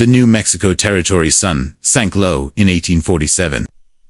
The New Mexico Territory's sun sank low in 1847,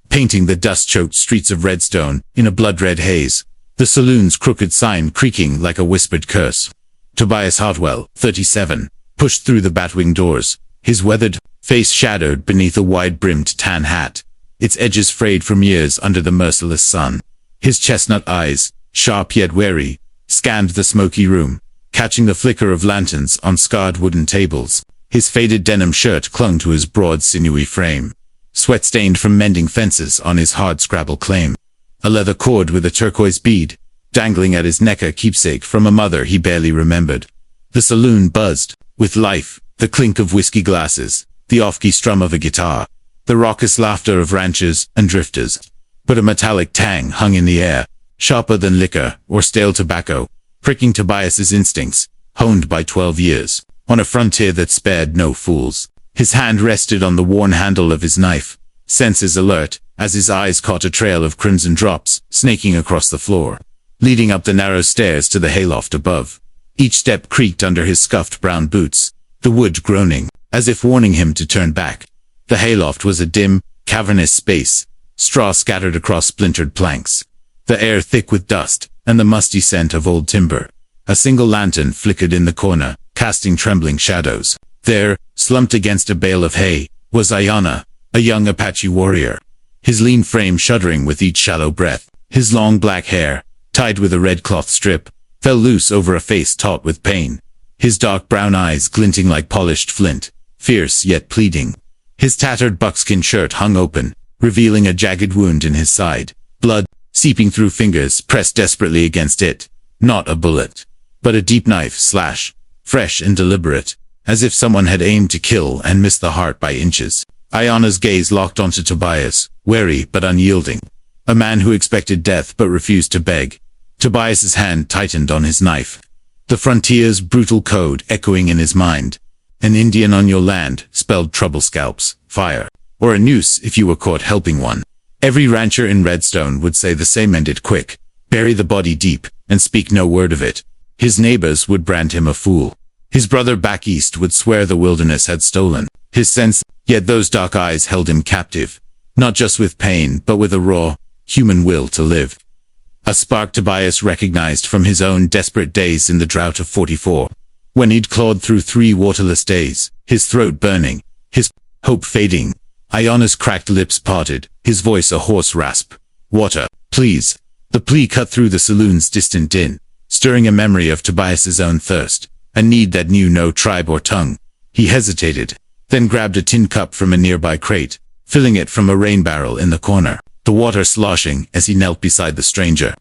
painting the dust-choked streets of Redstone in a blood-red haze, the saloon's crooked sign creaking like a whispered curse. Tobias Hartwell, 37, pushed through the batwing doors, his weathered face shadowed beneath a wide-brimmed tan hat, its edges frayed from years under the merciless sun. His chestnut eyes, sharp yet wary, scanned the smoky room, catching the flicker of lanterns on scarred wooden tables. His faded denim shirt clung to his broad, sinewy frame, sweat stained from mending fences on his hard-scrabble claim. A leather cord with a turquoise bead, dangling at his neck, a keepsake from a mother he barely remembered. The saloon buzzed with life, the clink of whiskey glasses, the off-key strum of a guitar, the raucous laughter of ranchers and drifters. But a metallic tang hung in the air, sharper than liquor or stale tobacco, pricking Tobias's instincts, honed by 12 years, on a frontier that spared no fools. His hand rested on the worn handle of his knife, senses alert, as his eyes caught a trail of crimson drops snaking across the floor, leading up the narrow stairs to the hayloft above. Each step creaked under his scuffed brown boots, the wood groaning, as if warning him to turn back. The hayloft was a dim, cavernous space, straw scattered across splintered planks, the air thick with dust and the musty scent of old timber. A single lantern flickered in the corner, casting trembling shadows. There, slumped against a bale of hay, was Ayana, a young Apache warrior, his lean frame shuddering with each shallow breath. His long black hair, tied with a red cloth strip, fell loose over a face taut with pain, his dark brown eyes glinting like polished flint, fierce yet pleading. His tattered buckskin shirt hung open, revealing a jagged wound in his side, blood seeping through fingers pressed desperately against it. Not a bullet, but a deep knife slash, fresh and deliberate, as if someone had aimed to kill and missed the heart by inches. Ayana's gaze locked onto Tobias, wary but unyielding, a man who expected death but refused to beg. Tobias's hand tightened on his knife, the frontier's brutal code echoing in his mind. An Indian on your land spelled trouble, scalps, fire, or a noose if you were caught helping one. Every rancher in Redstone would say the same: end it quick, bury the body deep, and speak no word of it. His neighbors would brand him a fool. His brother back east would swear the wilderness had stolen his sense, yet those dark eyes held him captive, not just with pain but with a raw, human will to live. A spark Tobias recognized from his own desperate days in the drought of 44, when he'd clawed through 3 waterless days, his throat burning, his hope fading. Ayana's cracked lips parted, his voice a hoarse rasp. Water, please. The plea cut through the saloon's distant din, stirring a memory of Tobias's own thirst, a need that knew no tribe or tongue. He hesitated, then grabbed a tin cup from a nearby crate, filling it from a rain barrel in the corner, the water sloshing as he knelt beside the stranger.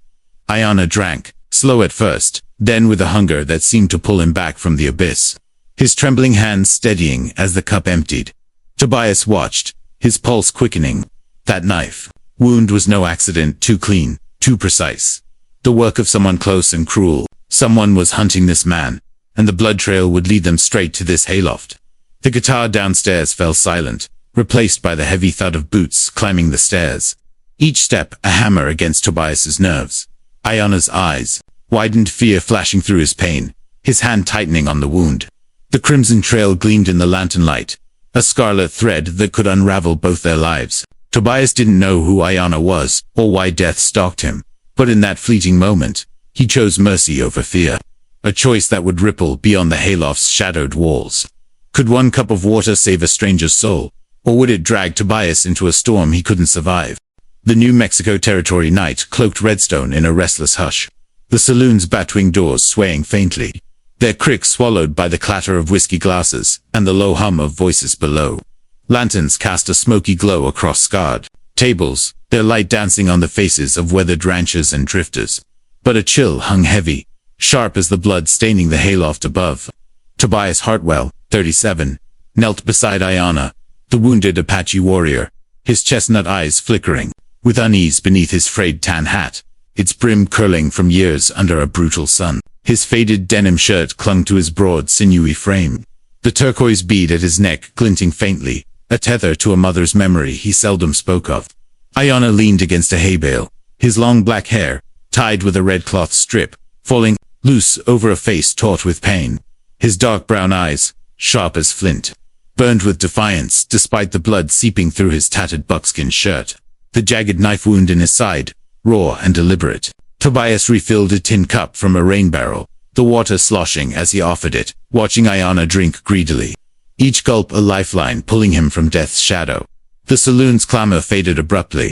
Ayana drank, slow at first, then with a hunger that seemed to pull him back from the abyss, his trembling hands steadying as the cup emptied. Tobias watched, his pulse quickening. That knife wound was no accident, too clean, too precise. The work of someone close and cruel. Someone was hunting this man, and the blood trail would lead them straight to this hayloft. The guitar downstairs fell silent, replaced by the heavy thud of boots climbing the stairs. Each step a hammer against Tobias's nerves. Ayana's eyes widened, fear flashing through his pain, his hand tightening on the wound. The crimson trail gleamed in the lantern light, a scarlet thread that could unravel both their lives. Tobias didn't know who Ayana was, or why death stalked him, but in that fleeting moment, he chose mercy over fear. A choice that would ripple beyond the hayloft's shadowed walls. Could one cup of water save a stranger's soul, or would it drag Tobias into a storm he couldn't survive? The New Mexico Territory night cloaked Redstone in a restless hush, the saloon's batwing doors swaying faintly, their crick swallowed by the clatter of whiskey glasses and the low hum of voices below. Lanterns cast a smoky glow across scarred tables, their light dancing on the faces of weathered ranchers and drifters. But a chill hung heavy, sharp as the blood staining the hayloft above. Tobias Hartwell, 37, knelt beside Ayana, the wounded Apache warrior, his chestnut eyes flickering with unease beneath his frayed tan hat, its brim curling from years under a brutal sun. His faded denim shirt clung to his broad, sinewy frame, the turquoise bead at his neck glinting faintly, a tether to a mother's memory he seldom spoke of. Ayana leaned against a hay bale, his long black hair, tied with a red cloth strip, falling loose over a face taut with pain, his dark brown eyes, sharp as flint. burned with defiance despite the blood seeping through his tattered buckskin shirt. The jagged knife wound in his side, raw and deliberate. Tobias refilled a tin cup from a rain barrel, the water sloshing as he offered it, watching Ayana drink greedily. Each gulp a lifeline pulling him from death's shadow. The saloon's clamor faded abruptly.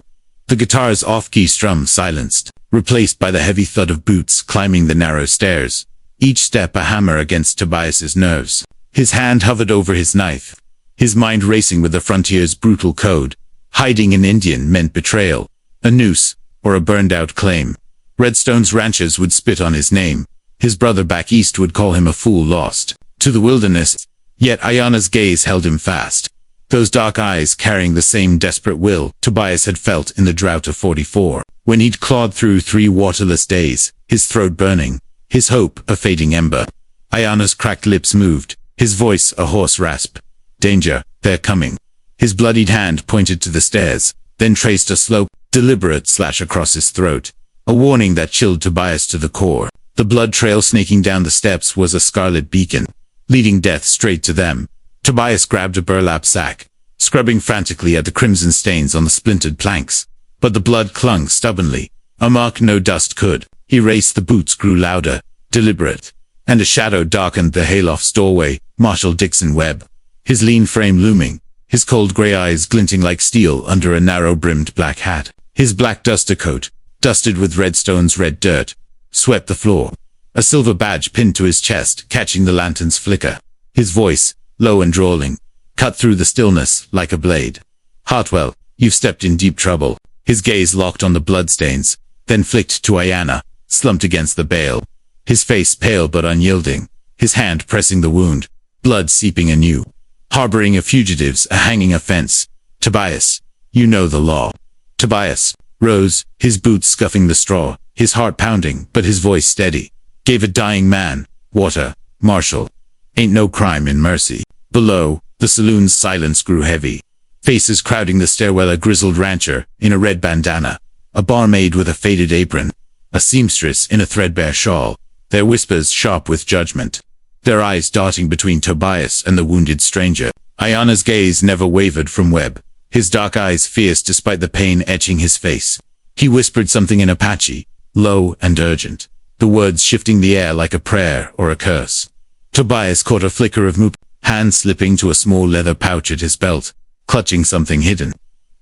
The guitar's off-key strum silenced, replaced by the heavy thud of boots climbing the narrow stairs. Each step a hammer against Tobias's nerves. His hand hovered over his knife, his mind racing with the frontier's brutal code. Hiding an Indian meant betrayal, a noose, or a burned-out claim. Redstone's ranchers would spit on his name. His brother back east would call him a fool lost to the wilderness. Yet Ayana's gaze held him fast. Those dark eyes carrying the same desperate will Tobias had felt in the drought of 44, when he'd clawed through 3 waterless days, his throat burning, his hope a fading ember. Ayana's cracked lips moved, his voice a hoarse rasp. Danger, they're coming. His bloodied hand pointed to the stairs, then traced a slow, deliberate slash across his throat. A warning that chilled Tobias to the core. The blood trail snaking down the steps was a scarlet beacon, leading death straight to them. Tobias grabbed a burlap sack, scrubbing frantically at the crimson stains on the splintered planks. But the blood clung stubbornly, a mark no dust could. He raced, the boots grew louder, deliberate, and a shadow darkened the hayloft's doorway, Marshal Dixon Webb. His lean frame looming, his cold gray eyes glinting like steel under a narrow-brimmed black hat. His black duster coat, dusted with Redstone's red dirt, swept the floor. A silver badge pinned to his chest, catching the lantern's flicker. His voice, low and drawling, cut through the stillness like a blade. Hartwell, you've stepped in deep trouble. His gaze locked on the bloodstains, then flicked to Ayana, slumped against the bale. His face pale but unyielding, his hand pressing the wound, blood seeping anew. Harboring a fugitive's a hanging offense. Tobias, you know the law. Tobias rose, his boots scuffing the straw, his heart pounding, but his voice steady. Gave a dying man water, Marshal. Ain't no crime in mercy. Below, the saloon's silence grew heavy. Faces crowding the stairwell, a grizzled rancher in a red bandana, a barmaid with a faded apron, a seamstress in a threadbare shawl, their whispers sharp with judgment. Their eyes darting between Tobias and the wounded stranger. Ayana's gaze never wavered from Webb, his dark eyes fierce despite the pain etching his face. He whispered something in Apache, low and urgent, the words shifting the air like a prayer or a curse. Tobias caught a flicker of moop, hand slipping to a small leather pouch at his belt, clutching something hidden.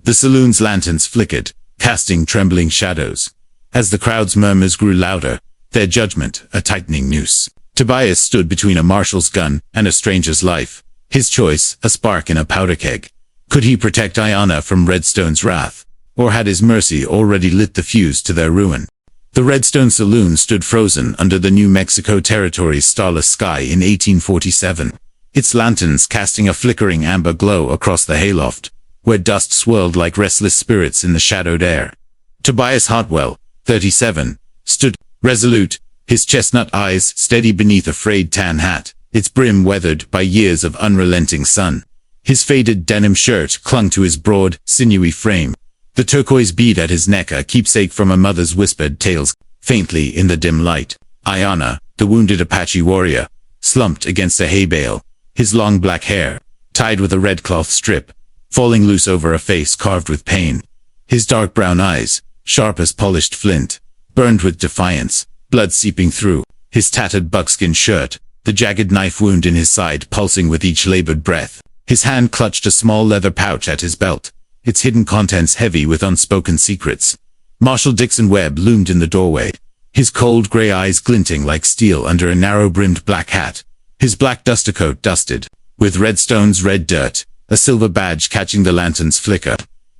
The saloon's lanterns flickered, casting trembling shadows. As the crowd's murmurs grew louder, their judgment a tightening noose. Tobias stood between a marshal's gun and a stranger's life. His choice, a spark in a powder keg. Could he protect Ayana from Redstone's wrath? Or had his mercy already lit the fuse to their ruin? The Redstone Saloon stood frozen under the New Mexico Territory's starless sky in 1847. Its lanterns casting a flickering amber glow across the hayloft, where dust swirled like restless spirits in the shadowed air. Tobias Hartwell, 37, stood resolute, his chestnut eyes steady beneath a frayed tan hat, its brim weathered by years of unrelenting sun. His faded denim shirt clung to his broad, sinewy frame, the turquoise bead at his neck a keepsake from a mother's whispered tales, faintly in the dim light. Ayana, the wounded Apache warrior, slumped against a hay bale, his long black hair, tied with a red cloth strip, falling loose over a face carved with pain. His dark brown eyes, sharp as polished flint, burned with defiance, blood seeping through his tattered buckskin shirt, the jagged knife wound in his side pulsing with each labored breath. His hand clutched a small leather pouch at his belt, its hidden contents heavy with unspoken secrets. Marshal Dixon Webb loomed in the doorway, his cold gray eyes glinting like steel under a narrow-brimmed black hat, his black duster coat dusted with Redstone's red dirt, a silver badge catching the lantern's flicker.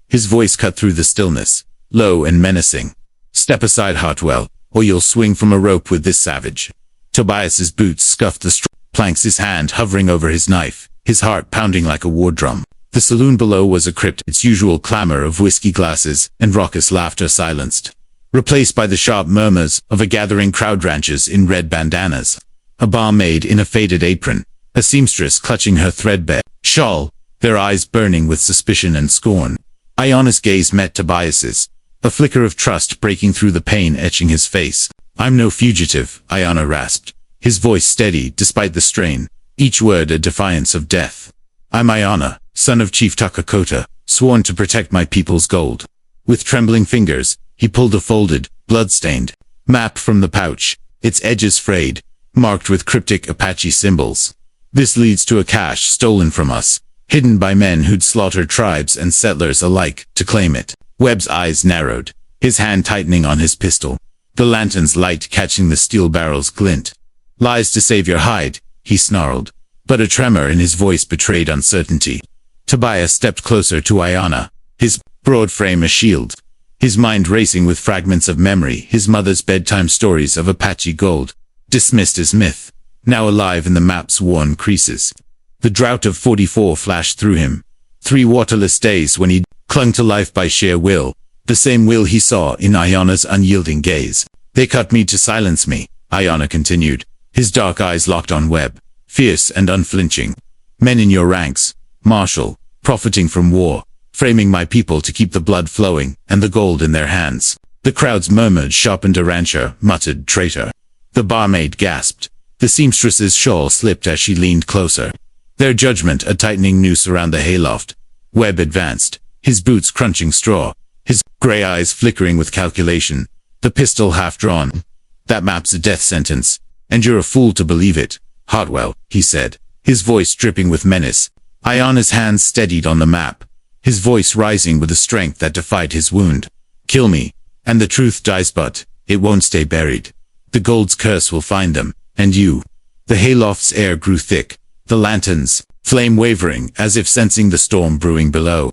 His voice cut through the stillness, low and menacing. Step aside, Hartwell, or you'll swing from a rope with this savage. Tobias's boots scuffed the planks, his hand hovering over his knife, his heart pounding like a war drum. The saloon below was a crypt, its usual clamor of whiskey glasses and raucous laughter silenced, replaced by the sharp murmurs of a gathering crowd, ranchers in red bandanas, a barmaid in a faded apron, a seamstress clutching her threadbare shawl, their eyes burning with suspicion and scorn. Ayana's gaze met Tobias's, a flicker of trust breaking through the pain etching his face. I'm no fugitive, Ayana rasped, his voice steady despite the strain, each word a defiance of death. I'm Ayana, son of Chief Takakota, sworn to protect my people's gold. With trembling fingers, he pulled a folded, blood-stained map from the pouch, its edges frayed, marked with cryptic Apache symbols. This leads to a cache stolen from us, hidden by men who'd slaughtered tribes and settlers alike to claim it. Webb's eyes narrowed, his hand tightening on his pistol, the lantern's light catching the steel barrel's glint. Lies to save your hide, he snarled, but a tremor in his voice betrayed uncertainty. Tobias stepped closer to Ayana, his broad frame a shield, his mind racing with fragments of memory, his mother's bedtime stories of Apache gold, dismissed as myth, now alive in the map's worn creases. The drought of 44 flashed through him. 3 waterless days when he clung to life by sheer will, the same will he saw in Ayana's unyielding gaze. They cut me to silence me, Ayana continued, his dark eyes locked on Webb, fierce and unflinching. Men in your ranks, marshal, profiting from war, framing my people to keep the blood flowing and the gold in their hands. The crowds murmured, sharpened a rancher, muttered, traitor. The barmaid gasped. The seamstress's shawl slipped as she leaned closer. Their judgment a tightening noose around the hayloft. Webb advanced, his boots crunching straw, his gray eyes flickering with calculation, the pistol half drawn. That map's a death sentence, and you're a fool to believe it, Hartwell, he said, his voice dripping with menace. Ayana's hands steadied on the map, his voice rising with a strength that defied his wound. Kill me, and the truth dies, but it won't stay buried. The gold's curse will find them, and you. The hayloft's air grew thick, the lantern's flame wavering as if sensing the storm brewing below.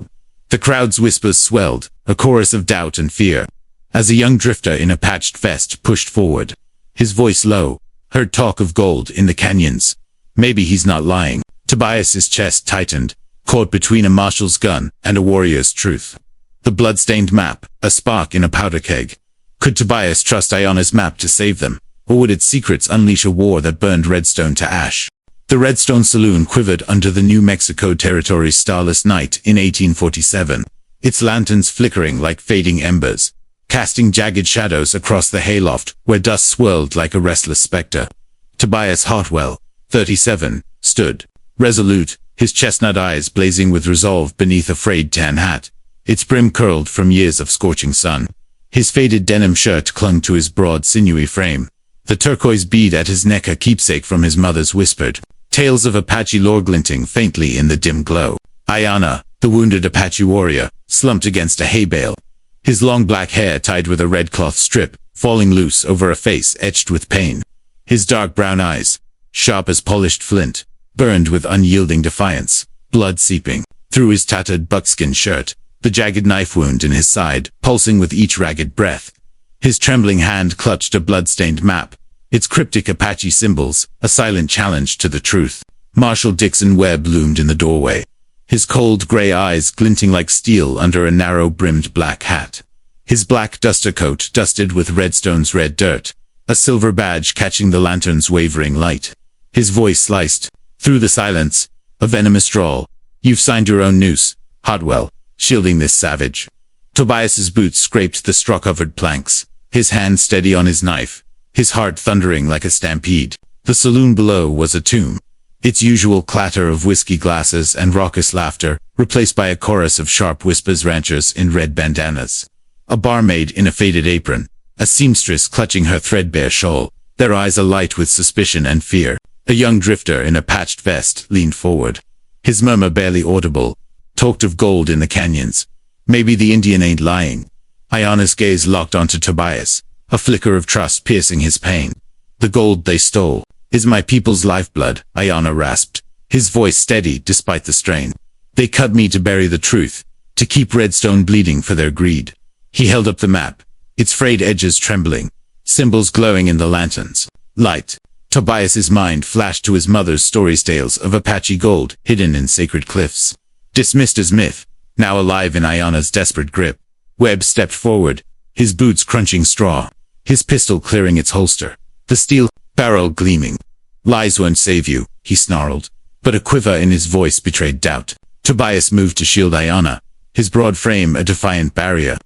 The crowd's whispers swelled, a chorus of doubt and fear, as a young drifter in a patched vest pushed forward. His voice low, heard talk of gold in the canyons. Maybe he's not lying. Tobias's chest tightened, caught between a marshal's gun and a warrior's truth. The blood-stained map, a spark in a powder keg. Could Tobias trust Ayana's map to save them, or would its secrets unleash a war that burned Redstone to ash? The Redstone saloon quivered under the New Mexico Territory's starless night in 1847, its lanterns flickering like fading embers, casting jagged shadows across the hayloft where dust swirled like a restless specter. Tobias Hartwell, 37, stood, resolute, his chestnut eyes blazing with resolve beneath a frayed tan hat, its brim curled from years of scorching sun. His faded denim shirt clung to his broad, sinewy frame, the turquoise bead at his neck a keepsake from his mother's whispered tales of Apache lore glinting faintly in the dim glow. Ayana, the wounded Apache warrior, slumped against a hay bale, his long black hair tied with a red cloth strip, falling loose over a face etched with pain. His dark brown eyes, sharp as polished flint, burned with unyielding defiance, blood seeping through his tattered buckskin shirt, the jagged knife wound in his side, pulsing with each ragged breath. His trembling hand clutched a blood-stained map, its cryptic Apache symbols, a silent challenge to the truth. Marshal Dixon Webb loomed in the doorway, his cold gray eyes glinting like steel under a narrow-brimmed black hat. His black duster coat dusted with Redstone's red dirt, a silver badge catching the lantern's wavering light. His voice sliced through the silence, a venomous drawl. You've signed your own noose, Hartwell, shielding this savage. Tobias's boots scraped the straw-covered planks, his hand steady on his knife, his heart thundering like a stampede. The saloon below was a tomb, its usual clatter of whiskey glasses and raucous laughter replaced by a chorus of sharp whispers, ranchers in red bandanas, a barmaid in a faded apron, a seamstress clutching her threadbare shawl, their eyes alight with suspicion and fear. A young drifter in a patched vest leaned forward, his murmur barely audible, talked of gold in the canyons. Maybe the Indian ain't lying. Ayana's gaze locked onto Tobias, a flicker of trust piercing his pain. The gold they stole is my people's lifeblood, Ayana rasped, his voice steady despite the strain. They cut me to bury the truth, to keep Redstone bleeding for their greed. He held up the map, its frayed edges trembling, symbols glowing in the lantern's light. Tobias's mind flashed to his mother's story tales of Apache gold hidden in sacred cliffs. Dismissed as myth, now alive in Ayana's desperate grip. Webb stepped forward, his boots crunching straw, his pistol clearing its holster, the steel barrel gleaming. Lies won't save you, he snarled, but a quiver in his voice betrayed doubt. Tobias moved to shield Ayana, his broad frame a defiant barrier.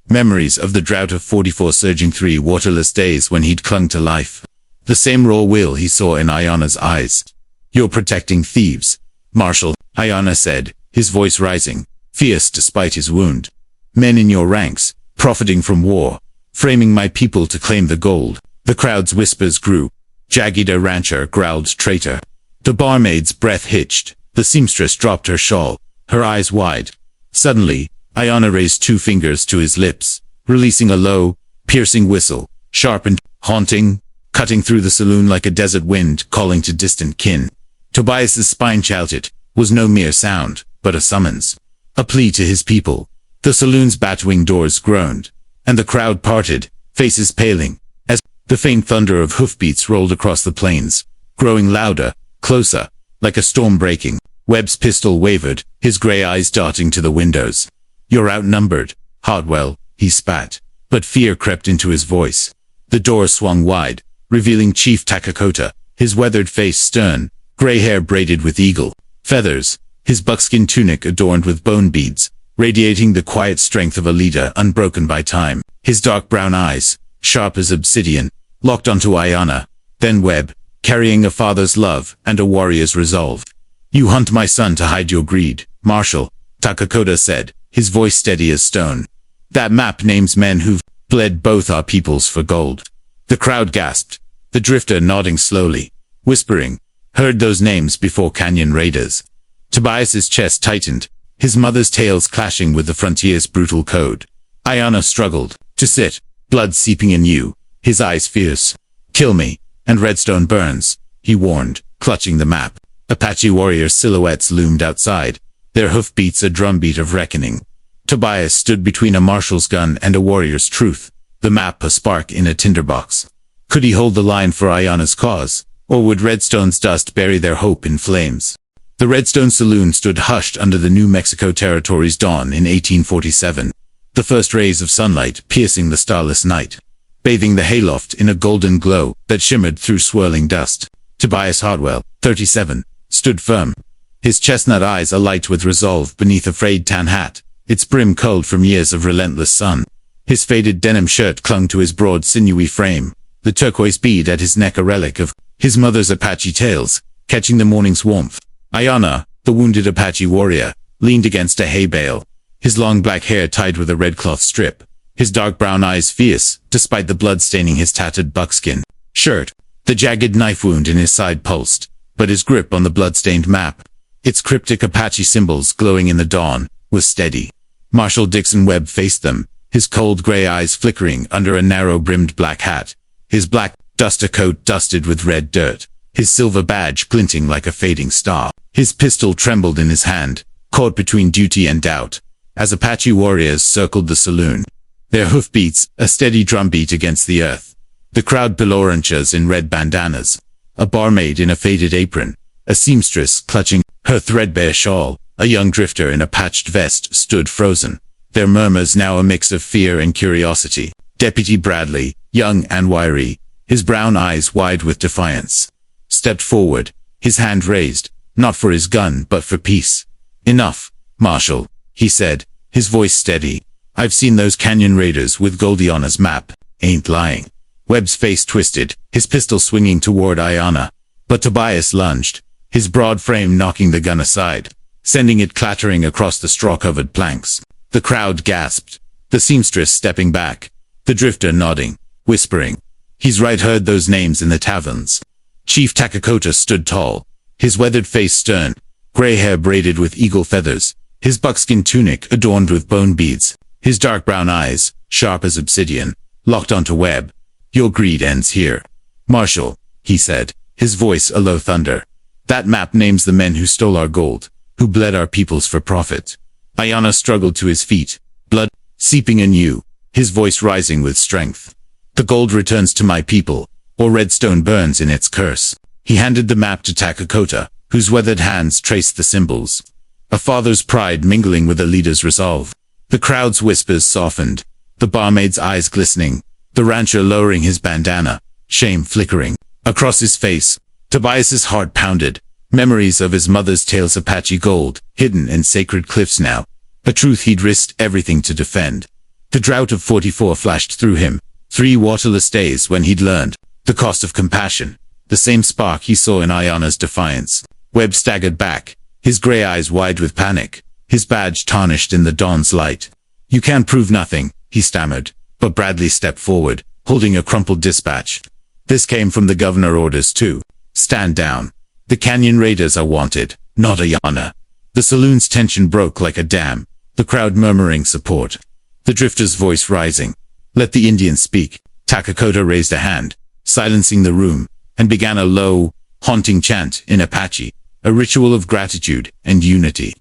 Memories of the drought of 44 surging 3 waterless days when he'd clung to life. The same raw will he saw in Ayana's eyes. You're protecting thieves, Marshal, Ayana said, his voice rising, fierce despite his wound. Men in your ranks, profiting from war, framing my people to claim the gold. The crowd's whispers grew. Jagida Rancher growled traitor. The barmaid's breath hitched. The seamstress dropped her shawl, her eyes wide. Suddenly, Ayana raised 2 fingers to his lips, releasing a low, piercing whistle, sharp and haunting, cutting through the saloon like a desert wind calling to distant kin. Tobias's spine shouted, was no mere sound, but a summons. A plea to his people. The saloon's batwing doors groaned, and the crowd parted, faces paling, as the faint thunder of hoofbeats rolled across the plains, growing louder, closer, like a storm breaking. Webb's pistol wavered, his gray eyes darting to the windows. You're outnumbered, Hartwell, he spat, but fear crept into his voice. The door swung wide, revealing Chief Takakota, his weathered face stern, gray hair braided with eagle feathers, his buckskin tunic adorned with bone beads, radiating the quiet strength of a leader unbroken by time. His dark brown eyes, sharp as obsidian, locked onto Ayana, then Webb, carrying a father's love and a warrior's resolve. You hunt my son to hide your greed, Marshal, Takakota said, his voice steady as stone. That map names men who've bled both our peoples for gold. The crowd gasped, the drifter nodding slowly, whispering, heard those names before Canyon Raiders. Tobias's chest tightened, his mother's tales clashing with the frontier's brutal code. Ayana struggled to sit, blood seeping anew, his eyes fierce. Kill me, and Redstone burns, he warned, clutching the map. Apache warrior silhouettes loomed outside, their hoofbeats a drumbeat of reckoning. Tobias stood between a marshal's gun and a warrior's truth, the map a spark in a tinderbox. Could he hold the line for Ayana's cause, or would Redstone's dust bury their hope in flames? The Redstone saloon stood hushed under the New Mexico Territory's dawn in 1847, the first rays of sunlight piercing the starless night, bathing the hayloft in a golden glow that shimmered through swirling dust. Tobias Hartwell, 37, stood firm, his chestnut eyes alight with resolve beneath a frayed tan hat, its brim curled from years of relentless sun. His faded denim shirt clung to his broad sinewy frame, the turquoise bead at his neck a relic of his mother's Apache tales, catching the morning's warmth. Ayana, the wounded Apache warrior, leaned against a hay bale, his long black hair tied with a red cloth strip, his dark brown eyes fierce, despite the blood staining his tattered buckskin shirt. The jagged knife wound in his side pulsed, but his grip on the blood-stained map, its cryptic Apache symbols glowing in the dawn, was steady. Marshal Dixon Webb faced them, his cold gray eyes flickering under a narrow-brimmed black hat, his black duster coat dusted with red dirt, his silver badge glinting like a fading star. His pistol trembled in his hand, caught between duty and doubt, as Apache warriors circled the saloon, their hoofbeats a steady drumbeat against the earth. The crowd below ranchers in red bandanas, a barmaid in a faded apron, a seamstress clutching her threadbare shawl, a young drifter in a patched vest stood frozen, their murmurs now a mix of fear and curiosity. Deputy Bradley, young and wiry, his brown eyes wide with defiance, stepped forward, his hand raised, not for his gun but for peace. Enough, Marshal, he said, his voice steady. I've seen those Canyon Raiders with Goldieana's map, ain't lying. Webb's face twisted, his pistol swinging toward Ayana, but Tobias lunged, his broad frame knocking the gun aside, sending it clattering across the straw-covered planks. The crowd gasped, the seamstress stepping back, the drifter nodding, whispering, he's right, heard those names in the taverns. Chief Takakota stood tall, his weathered face stern, gray hair braided with eagle feathers, his buckskin tunic adorned with bone beads, his dark brown eyes, sharp as obsidian, locked onto Webb. Your greed ends here. Marshal, he said, his voice a low thunder. That map names the men who stole our gold, who bled our peoples for profit. Ayana struggled to his feet, blood seeping anew, his voice rising with strength. The gold returns to my people, or Redstone burns in its curse. He handed the map to Takakota, whose weathered hands traced the symbols. A father's pride mingling with a leader's resolve. The crowd's whispers softened, the barmaid's eyes glistening, the rancher lowering his bandana, shame flickering across his face. Tobias's heart pounded, memories of his mother's tales, Apache gold, hidden in sacred cliffs now, a truth he'd risked everything to defend. The drought of 44 flashed through him, 3 waterless days when he'd learned the cost of compassion, the same spark he saw in Ayana's defiance. Webb staggered back, his gray eyes wide with panic, his badge tarnished in the dawn's light. "You can prove nothing," he stammered, but Bradley stepped forward, holding a crumpled dispatch. "This came from the governor orders too. Stand down. The Canyon Raiders are wanted, not Ayana." The saloon's tension broke like a dam, the crowd murmuring support. The drifter's voice rising. "Let the Indians speak." Takakota raised a hand, silencing the room, and began a low, haunting chant in Apache, a ritual of gratitude and unity.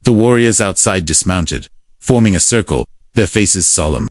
The warriors outside dismounted, forming a circle, their faces solemn.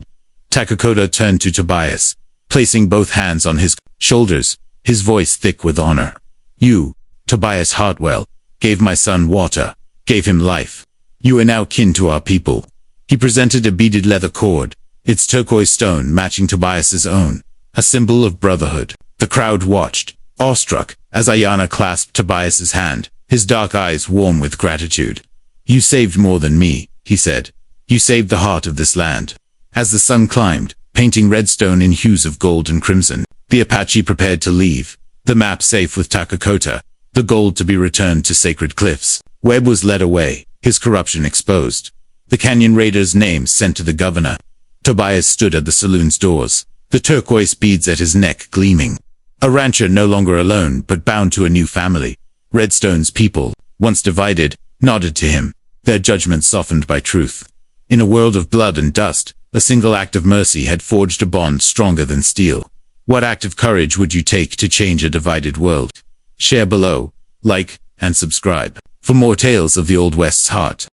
Takakota turned to Tobias, placing both hands on his shoulders, his voice thick with honor. "You, Tobias Hartwell, gave my son water, gave him life. You are now kin to our people." He presented a beaded leather cord, its turquoise stone matching Tobias's own, a symbol of brotherhood. The crowd watched, awestruck, as Ayana clasped Tobias's hand, his dark eyes warm with gratitude. "You saved more than me," he said. "You saved the heart of this land." As the sun climbed, painting Redstone in hues of gold and crimson, the Apache prepared to leave, the map safe with Takakota, the gold to be returned to sacred cliffs. Webb was led away, his corruption exposed. The Canyon Raiders' names sent to the governor. Tobias stood at the saloon's doors, the turquoise beads at his neck gleaming. A rancher no longer alone, but bound to a new family. Redstone's people, once divided, nodded to him, their judgment softened by truth. In a world of blood and dust, a single act of mercy had forged a bond stronger than steel. What act of courage would you take to change a divided world? Share below, like, and subscribe for more tales of the Old West's heart.